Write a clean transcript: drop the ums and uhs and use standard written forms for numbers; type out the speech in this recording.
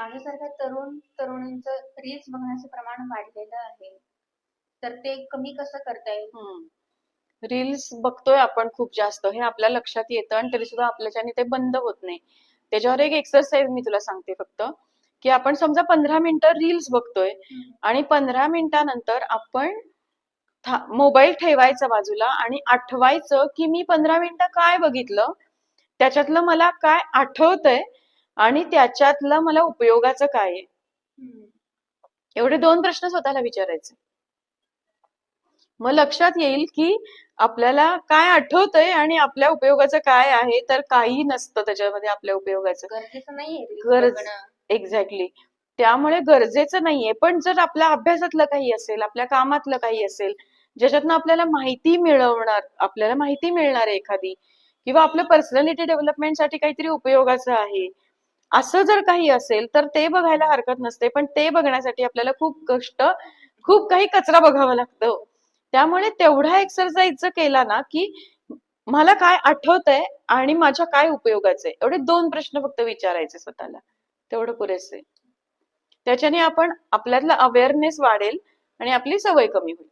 माझ्यासारख्या तरुणींचं रील्स बघण्याचं प्रमाण वाढलेलं आहे. तर ते कमी कसं करता येईल? रील्स बघतोय आपण खूप जास्त, हे आपल्या लक्षात येतं आणि तरी सुद्धा आपल्याच्याने ते बंद होत नाही. त्याच्यावर एक एक्सरसाइज मी तुला सांगते फक्त, की आपण समजा 15 मिनिटं रील्स बघतोय आणि 15 मिनिटानंतर आपण मोबाईल ठेवायचा बाजूला आणि आठवायचं की मी 15 मिनिटं काय बघितलं, त्याच्यातलं मला काय आठवतंय आणि त्याच्यातलं मला उपयोगाचं काय आहे. एवढे 2 प्रश्न स्वतःला विचारायचे. मग लक्षात येईल की आपल्याला काय आठवतंय आणि आपल्या उपयोगाचं काय आहे. तर काही नसतं त्याच्यामध्ये आपल्या उपयोगाचं. गरजेचं नाहीये एक्झॅक्टली. त्यामुळे गरजेचं नाहीये, पण जर आपल्या अभ्यासातलं काही असेल, आपल्या कामातलं काही असेल, ज्याच्यातनं आपल्याला माहिती मिळणार आहे एखादी, किंवा आपलं पर्सनॅलिटी डेव्हलपमेंटसाठी काहीतरी उपयोगाचं आहे, असं जर काही असेल तर ते बघायला हरकत नसते. पण ते बघण्यासाठी आपल्याला खूप काही कचरा बघावा लागतो. त्यामुळे तेवढा एक्सरसाइज केला ना की मला काय आठवतंय आणि माझ्या काय उपयोगाचं आहे, एवढे 2 प्रश्न फक्त विचारायचे स्वतःला, तेवढं पुरेसे. त्याच्याने आपल्यातला अवेअरनेस वाढेल आणि आपली सवय कमी होईल.